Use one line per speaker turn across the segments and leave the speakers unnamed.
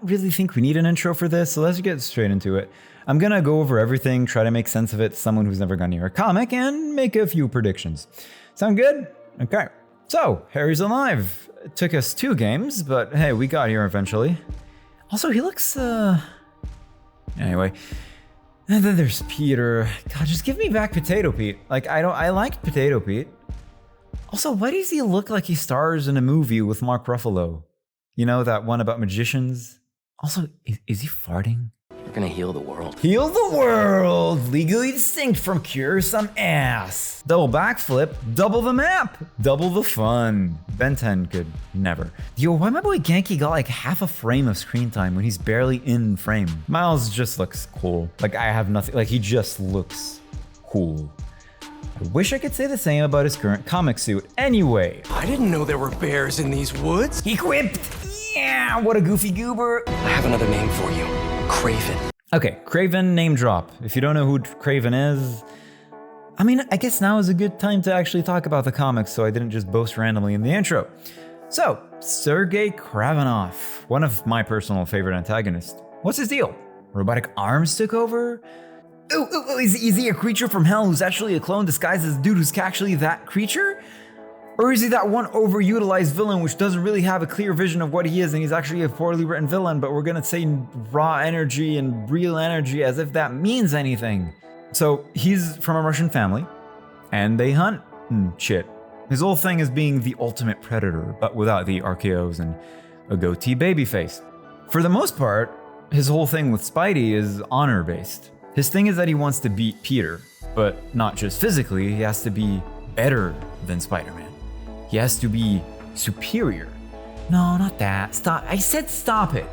really think we need an intro for this, so let's get straight into it. I'm gonna go over everything, try to make sense of it to someone who's never gone near a comic, and make a few predictions. Sound good? Okay. So, Harry's alive. It took us 2 games, but hey, we got here eventually. Also, he looks, Anyway. And then there's Peter. God, just give me back Potato Pete. Like, I liked Potato Pete. Also, why does he look like he stars in a movie with Mark Ruffalo? You know, that one about magicians? Also, is he farting?
We're gonna heal the world.
Heal the world! Legally distinct from cure some ass. Double backflip, double the map, double the fun. Ben 10 could never. Yo, why my boy Genki got like half a frame of screen time when he's barely in frame? Miles just looks cool. Like, I have nothing, like, he just looks cool. I wish I could say the same about his current comic suit. Anyway.
I didn't know there were bears in these woods.
He quipped! Yeah, what a goofy goober.
I have another name for you. Kraven.
Okay, Kraven name drop. If you don't know who Kraven is, I mean, I guess now is a good time to actually talk about the comics, so I didn't just boast randomly in the intro. So, Sergei Kravenov, one of my personal favorite antagonists. What's his deal? Robotic arms took over? Ooh, is he a creature from hell who's actually a clone disguised as a dude who's actually that creature? Or is he that one overutilized villain which doesn't really have a clear vision of what he is and he's actually a poorly written villain, but we're gonna say raw energy and real energy as if that means anything. So he's from a Russian family and they hunt and shit. His whole thing is being the ultimate predator, but without the RKOs and a goatee baby face. For the most part, his whole thing with Spidey is honor-based. His thing is that he wants to beat Peter, but not just physically, he has to be better than Spider-Man. He has to be superior. No, not that. Stop. I said stop it.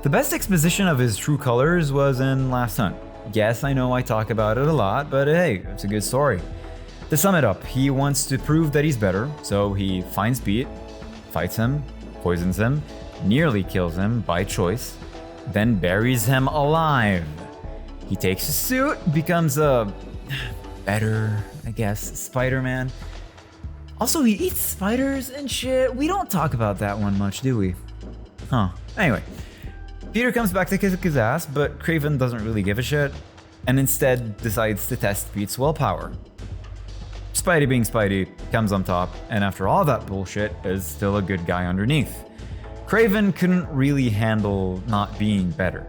The best exposition of his true colors was in Last Hunt. Yes, I know I talk about it a lot, but hey, it's a good story. To sum it up, he wants to prove that he's better, so he finds Pete, fights him, poisons him, nearly kills him by choice, then buries him alive. He takes his suit, becomes a better, I guess, Spider-Man. Also, he eats spiders and shit. We don't talk about that one much, do we? Huh. Anyway, Peter comes back to kick his ass, but Kraven doesn't really give a shit, and instead decides to test Pete's willpower. Spidey being Spidey comes on top, and after all that bullshit, is still a good guy underneath. Kraven couldn't really handle not being better.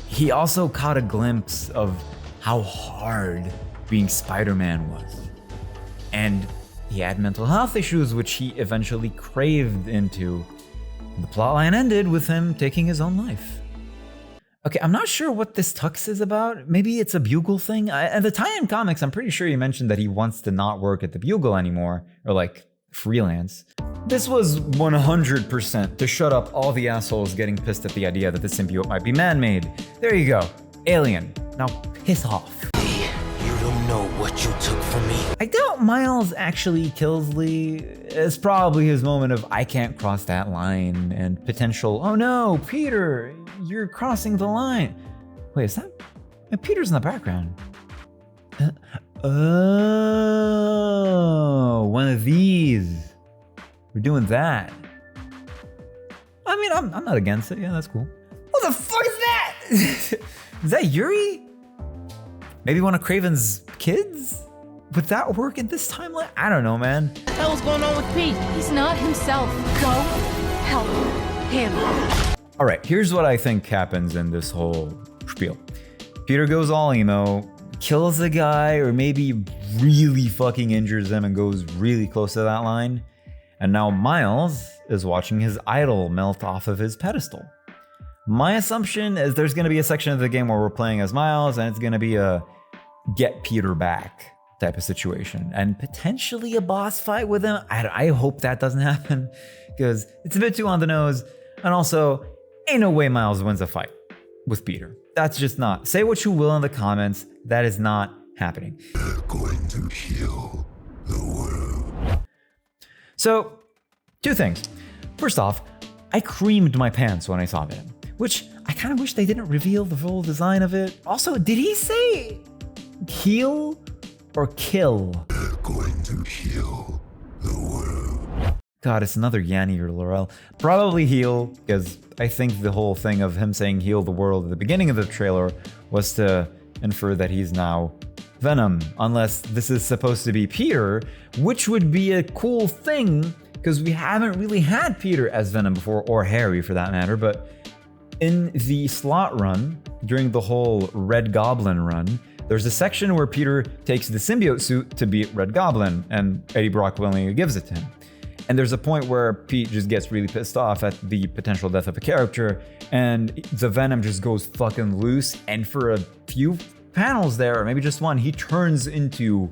He also caught a glimpse of how hard being Spider-Man was. And he had mental health issues, which he eventually craved into. The plotline ended with him taking his own life. Okay, I'm not sure what this tux is about. Maybe it's a Bugle thing. At the tie-in comics, I'm pretty sure he mentioned that he wants to not work at the Bugle anymore, or like freelance. This was 100% to shut up all the assholes getting pissed at the idea that the symbiote might be man-made. There you go. Alien. Now piss off.
You don't know what you took from me.
I doubt Miles actually kills Lee. It's probably his moment of I can't cross that line and potential, oh no, Peter, you're crossing the line. Wait, is that? Peter's in the background. Oh, one of these. We're doing that. I mean, I'm not against it. Yeah, that's cool. What the fuck is that? Is that Yuri? Maybe one of Kraven's kids? Would that work in this timeline? I don't know, man.
What the hell's going on with Pete? He's not himself. Go help him.
All right, here's what I think happens in this whole spiel. Peter goes all emo, kills a guy, or maybe really fucking injures him and goes really close to that line. And now Miles is watching his idol melt off of his pedestal. My assumption is there's gonna be a section of the game where we're playing as Miles and it's gonna be a get Peter back type of situation and potentially a boss fight with him. I hope that doesn't happen because it's a bit too on the nose. And also, ain't no way Miles wins a fight with Peter. That's just not. Say what you will in the comments. That is not happening.
They're going to heal the world.
So, 2 things. First off, I creamed my pants when I saw Venom, which I kind of wish they didn't reveal the full design of it. Also, did he say heal or kill?
They're going to heal the world.
God, it's another Yanni or Laurel. Probably heal, because I think the whole thing of him saying heal the world at the beginning of the trailer was to infer that he's now Venom, unless this is supposed to be Peter, which would be a cool thing, because we haven't really had Peter as Venom before, or Harry for that matter, but in the slot run, during the whole Red Goblin run, there's a section where Peter takes the symbiote suit to beat Red Goblin, and Eddie Brock willingly gives it to him. And there's a point where Pete just gets really pissed off at the potential death of a character, and the Venom just goes fucking loose, and for a few panels there, or maybe just one, he turns into,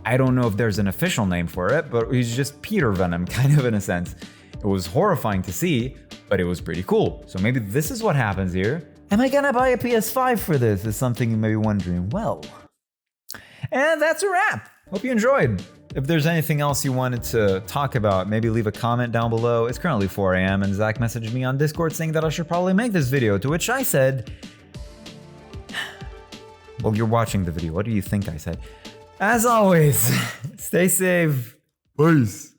I don't know if there's an official name for it, but he's just Peter Venom, kind of in a sense. It was horrifying to see, but it was pretty cool. So maybe this is what happens here. Am I gonna buy a PS5 for this? Is something you may be wondering. Well, and that's a wrap. Hope you enjoyed. If there's anything else you wanted to talk about, maybe leave a comment down below. It's currently 4 a.m. and Zach messaged me on Discord saying that I should probably make this video, to which I said, well, you're watching the video. What do you think I said? As always, stay safe. Peace.